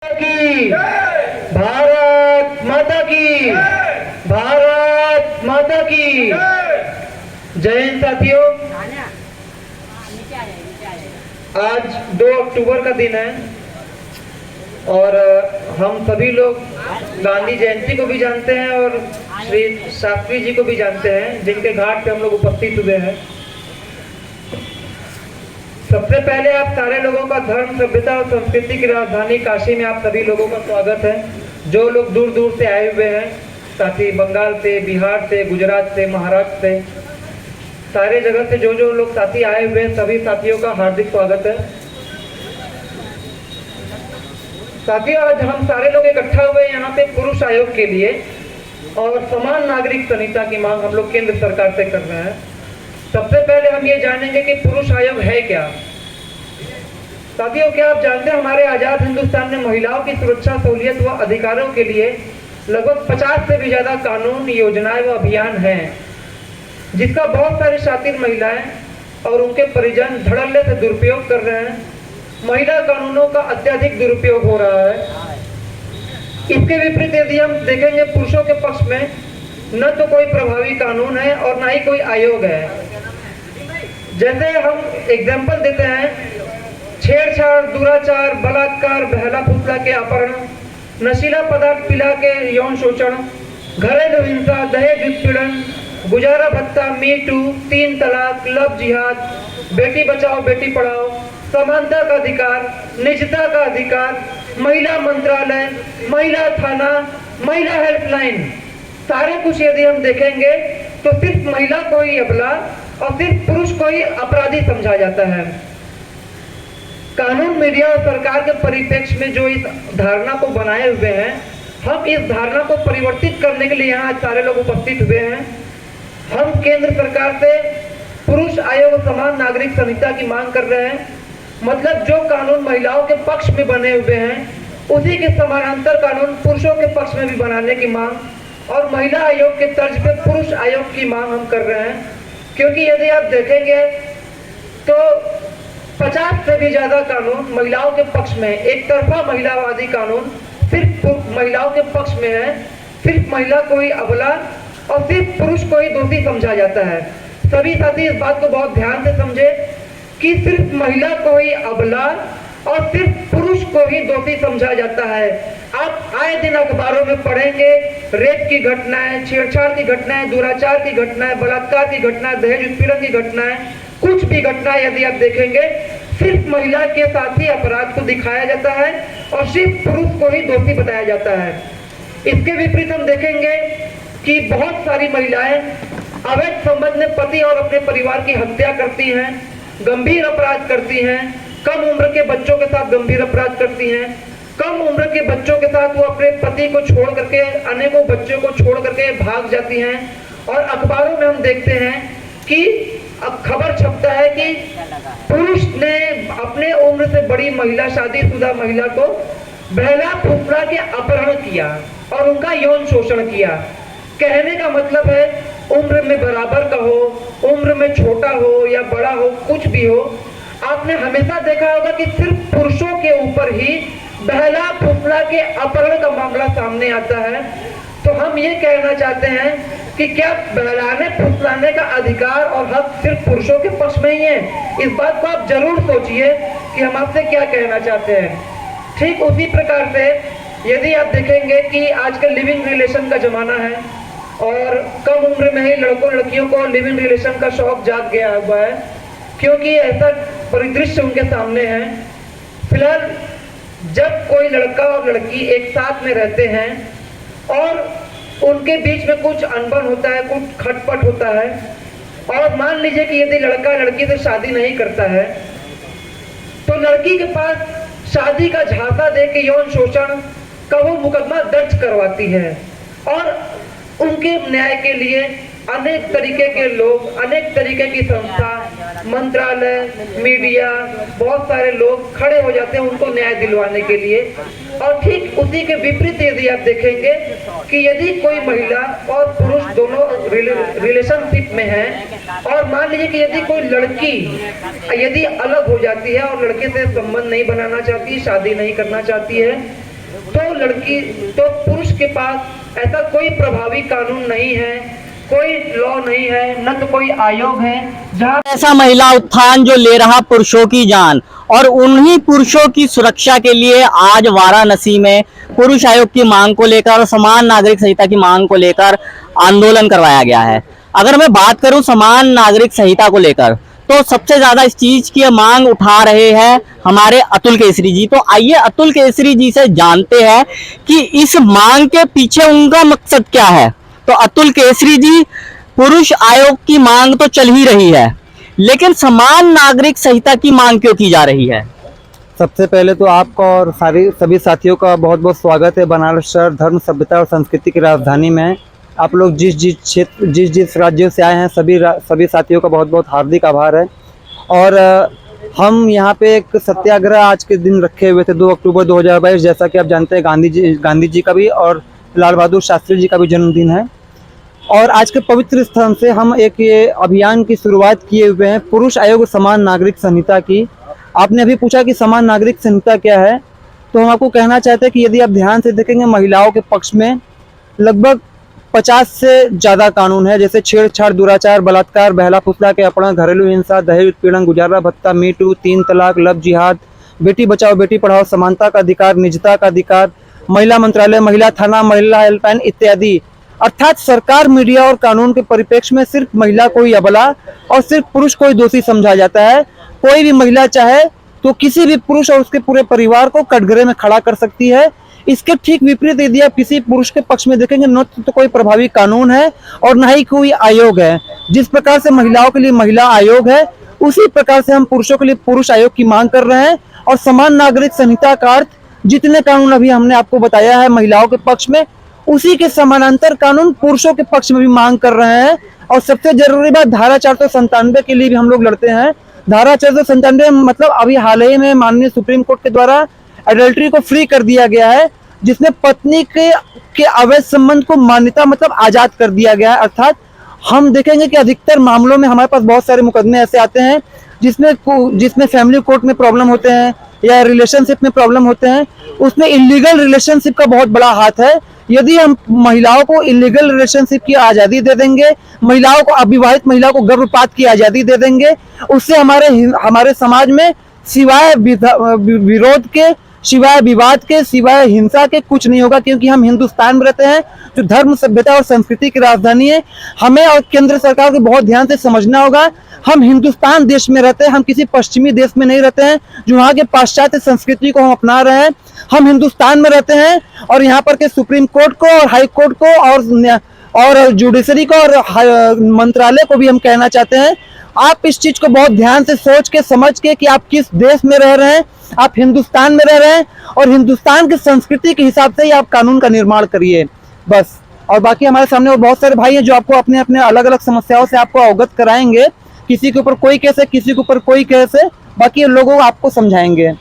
की भारत माता की भारत माता की जय हिंद साथियों। आज 2 अक्टूबर का दिन है और हम सभी लोग गांधी जयंती को भी जानते हैं और श्री शास्त्री जी को भी जानते हैं, जिनके घाट पे हम लोग उपस्थित हुए हैं। सबसे पहले आप सारे लोगों का धर्म, सभ्यता और संस्कृति की राजधानी काशी में आप सभी लोगों का स्वागत है। जो लोग दूर दूर से आए हुए हैं, साथी बंगाल से, बिहार से, गुजरात से, महाराष्ट्र से, सारे जगह से जो लोग साथी आए हुए हैं, सभी साथियों का हार्दिक स्वागत है। साथियों, आज हम सारे लोग इकट्ठा हुए यहाँ पे पुरुष आयोग के लिए और समान नागरिक संहिता की मांग हम लोग केंद्र सरकार से कर रहे हैं। सबसे पहले हम ये जानेंगे कि पुरुष आयोग है क्या। साथियों, क्या आप जानते हैं हमारे आजाद हिंदुस्तान में महिलाओं की सुरक्षा, सहूलियत व अधिकारों के लिए लगभग 50 से भी ज्यादा कानून, योजनाएं व अभियान हैं, जिसका बहुत सारी शातिर महिलाएं और उनके परिजन धड़ल्ले से दुरुपयोग कर रहे हैं। महिला कानूनों का अत्यधिक दुरुपयोग हो रहा है। इसके विपरीत यदि हम देखेंगे, पुरुषों के पक्ष में न तो कोई प्रभावी कानून है और न ही कोई आयोग है। जैसे हम एग्जाम्पल देते हैं, छेड़छाड़, दुराचार, बलात्कार, बहला फुसला के अपहरण, नशीला पदार्थ पिला के यौन शोषण, घरेलू हिंसा, दहेज उत्पीड़न, गुजारा भत्ता, मीटू, 3 तलाक, लव जिहाद, बेटी बचाओ बेटी पढ़ाओ, समानता का अधिकार, निजता का अधिकार, महिला मंत्रालय, महिला थाना, महिला हेल्पलाइन, सारे कुछ यदि हम देखेंगे तो सिर्फ महिला को ही अबला और सिर्फ पुरुष को ही अपराधी समझा जाता है। कानून, मीडिया और सरकार के परिप्रेक्ष्य में जो इस धारणा को बनाए हुए हैं, हम इस धारणा को परिवर्तित करने के लिए यहाँ सारे लोग उपस्थित हुए हैं। हम केंद्र सरकार से पुरुष आयोग, समान नागरिक संहिता की मांग कर रहे हैं। मतलब जो कानून महिलाओं के पक्ष में बने हुए हैं, उसी के समानांतर कानून पुरुषों के पक्ष में भी बनाने की मांग और महिला आयोग के तर्ज पे पुरुष आयोग की मांग हम कर रहे हैं। क्योंकि यदि आप देखेंगे तो 50 से भी ज्यादा कानून महिलाओं के पक्ष में, एक तरफा महिलावादी कानून सिर्फ महिलाओं के पक्ष में है। सिर्फ महिला को ही अबला और सिर्फ पुरुष को ही दोषी समझा जाता है। सभी साथी इस बात को बहुत ध्यान से समझे कि सिर्फ महिला को ही अबला और सिर्फ पुरुष को ही दोषी समझा जाता है। आप आए दिन अखबारों में पढ़ेंगे, रेप की घटनाएं, छेड़छाड़ की घटनाएं, दुराचार की घटनाएं, बलात्कार की घटनाएं, दहेज उत्पीड़न की घटनाएं, कुछ भी घटनाएं यदि आप देखेंगे, सिर्फ महिला के साथ ही अपराध को दिखाया जाता है और सिर्फ पुरुष को ही दोषी बताया जाता है। इसके विपरीत हम देखेंगे कि बहुत सारी महिलाएं अवैध संबंध में पति और अपने परिवार की हत्या करती हैं, गंभीर अपराध करती हैं, कम उम्र के बच्चों के साथ गंभीर अपराध करती हैं। कम उम्र के बच्चों के साथ वो अपने पति को छोड़ करके, अनेकों बच्चों को छोड़ करके भाग जाती हैं। और अखबारों में हम देखते हैं कि अब खबर छपता है कि पुरुष ने अपने उम्र से बड़ी महिला, शादीशुदा महिला को बहला फुसला के अपहरण किया और उनका यौन शोषण किया। कहने का मतलब है, उम्र में बराबर का हो, उम्र में छोटा हो या बड़ा हो, कुछ भी हो, आपने हमेशा देखा होगा कि सिर्फ पुरुषों के ऊपर ही बहला फुसला के अपहरण का मामला सामने आता है। तो हम ये कहना चाहते हैं कि क्या बहलाने फुसलाने का अधिकार और हक सिर्फ पुरुषों के पक्ष में ही है? इस बात को आप जरूर सोचिए कि हम आपसे क्या कहना चाहते हैं। ठीक उसी प्रकार से यदि आप देखेंगे कि आजकल लिविंग रिलेशन का जमाना है और कम उम्र में ही लड़कों लड़कियों को लिविंग रिलेशन का शौक जाग गया हुआ है, क्योंकि ऐसा परिदृश्य उनके सामने है। फिलहाल जब कोई लड़का और लड़की एक साथ में रहते हैं और उनके बीच में कुछ अनबन होता है, कुछ खटपट होता है, और मान लीजिए कि यदि लड़का लड़की से शादी नहीं करता है, तो लड़की के पास शादी का झांसा दे के यौन शोषण का वो मुकदमा दर्ज करवाती है और उनके न्याय के लिए अनेक तरीके के लोग, अनेक तरीके की संस्था, मंत्रालय, मीडिया, बहुत सारे लोग खड़े हो जाते हैं उनको न्याय दिलवाने के लिए। और ठीक उसी के विपरीत यदि आप देखेंगे कि यदि कोई महिला और पुरुष दोनों रिलेशनशिप में है और मान लीजिए कि यदि कोई लड़की यदि अलग हो जाती है और लड़के से संबंध नहीं बनाना चाहती, शादी नहीं करना चाहती है, तो पुरुष के पास ऐसा कोई प्रभावी कानून नहीं है, कोई लॉ नहीं है, न तो कोई आयोग है जहाँ ऐसा महिला उत्थान जो ले रहा पुरुषों की जान, और उन्हीं पुरुषों की सुरक्षा के लिए आज वाराणसी में पुरुष आयोग की मांग को लेकर और समान नागरिक संहिता की मांग को लेकर आंदोलन करवाया गया है। अगर मैं बात करूं समान नागरिक संहिता को लेकर, तो सबसे ज्यादा इस चीज की मांग उठा रहे हैं हमारे अतुल केसरी जी। तो आइए अतुल केसरी जी से जानते हैं कि इस मांग के पीछे उनका मकसद क्या है। तो अतुल केसरी जी, पुरुष आयोग की मांग तो चल ही रही है, लेकिन समान नागरिक संहिता की मांग क्यों की जा रही है? सबसे पहले तो आपका और सभी साथियों का बहुत बहुत स्वागत है बनारस शहर धर्म, सभ्यता और संस्कृति की राजधानी में। आप लोग जिस राज्यों से आए हैं सभी साथियों का बहुत बहुत हार्दिक आभार है। और हम यहाँ पे एक सत्याग्रह आज के दिन रखे हुए थे 2 अक्टूबर 2022। जैसा कि आप जानते हैं गांधी जी का भी और लाल बहादुर शास्त्री जी का भी जन्मदिन है। और आज के पवित्र स्थान से हम एक ये अभियान की शुरुआत किए हुए हैं, पुरुष आयोग समान नागरिक संहिता की। आपने अभी पूछा कि समान नागरिक संहिता क्या है, तो हम आपको कहना चाहते हैं कि यदि आप ध्यान से देखेंगे महिलाओं के पक्ष में लगभग 50 से ज़्यादा कानून है, जैसे छेड़छाड़, दुराचार, बलात्कार, बहला फुसला के अपहरण, घरेलू हिंसा, दहेज उत्पीड़न, गुजारा भत्ता, मीटू, 3 तलाक, लव जिहाद, बेटी बचाओ बेटी पढ़ाओ, समानता का अधिकार, निजता का अधिकार, महिला मंत्रालय, महिला थाना, महिला हेल्पलाइन इत्यादि। अर्थात सरकार, मीडिया और कानून के परिप्रेक्ष्य में सिर्फ महिला को ही अबला और सिर्फ पुरुष को ही दोषी समझा जाता है। कोई भी महिला चाहे तो किसी भी पुरुष और उसके पूरे परिवार को कटघरे में खड़ा कर सकती है। इसके ठीक विपरीत यदि आप किसी पुरुष के पक्ष में देखेंगे, न तो कोई प्रभावी कानून है और न ही कोई आयोग है। जिस प्रकार से महिलाओं के लिए महिला आयोग है, उसी प्रकार से हम पुरुषों के लिए पुरुष आयोग की मांग कर रहे हैं। और समान नागरिक संहिता का अर्थ जितने कानून अभी हमने आपको बताया है महिलाओं के पक्ष में, उसी के समानांतर कानून पुरुषों के पक्ष में भी मांग कर रहे हैं। और सबसे जरूरी बात, धारा 497 के लिए भी हम लोग लड़ते हैं। धारा 497 मतलब अभी हाल ही में माननीय सुप्रीम कोर्ट के द्वारा एडल्ट्री को फ्री कर दिया गया है, जिसमें पत्नी के अवैध संबंध को मान्यता मतलब आजाद कर दिया गया है। अर्थात हम देखेंगे कि अधिकतर मामलों में हमारे पास बहुत सारे मुकदमे ऐसे आते हैं जिसमें फैमिली कोर्ट में प्रॉब्लम होते हैं या रिलेशनशिप में प्रॉब्लम होते हैं। उसमें इलीगल रिलेशनशिप का बहुत बड़ा हाथ है। यदि हम महिलाओं को इलीगल रिलेशनशिप की आज़ादी दे देंगे, महिलाओं को, अविवाहित महिलाओं को गर्भपात की आज़ादी दे देंगे, उससे हमारे समाज में सिवाय विरोध के, सिवाय विवाद के, सिवाय हिंसा के कुछ नहीं होगा। क्योंकि हम हिंदुस्तान में रहते हैं जो धर्म, सभ्यता और संस्कृति की राजधानी है। हमें और केंद्र सरकार को बहुत ध्यान से समझना होगा, हम हिंदुस्तान देश में रहते हैं, हम किसी पश्चिमी देश में नहीं रहते हैं जो वहाँ के पाश्चात्य संस्कृति को हम अपना रहे हैं। हम हिंदुस्तान में रहते हैं और यहाँ पर के सुप्रीम कोर्ट को और हाई कोर्ट को और जुडिशरी को और मंत्रालय को भी हम कहना चाहते हैं, आप इस चीज को बहुत ध्यान से सोच के समझ के कि आप किस देश में रह रहे हैं, आप हिंदुस्तान में रह रहे हैं और हिंदुस्तान की संस्कृति के हिसाब से ही आप कानून का निर्माण करिए बस। और बाकी हमारे सामने और बहुत सारे भाई हैं जो आपको अपने अपने अलग अलग समस्याओं से आपको अवगत कराएंगे। किसी के ऊपर कोई केस है, किसी के ऊपर कोई केस है, बाकी लोगों को आपको समझाएंगे।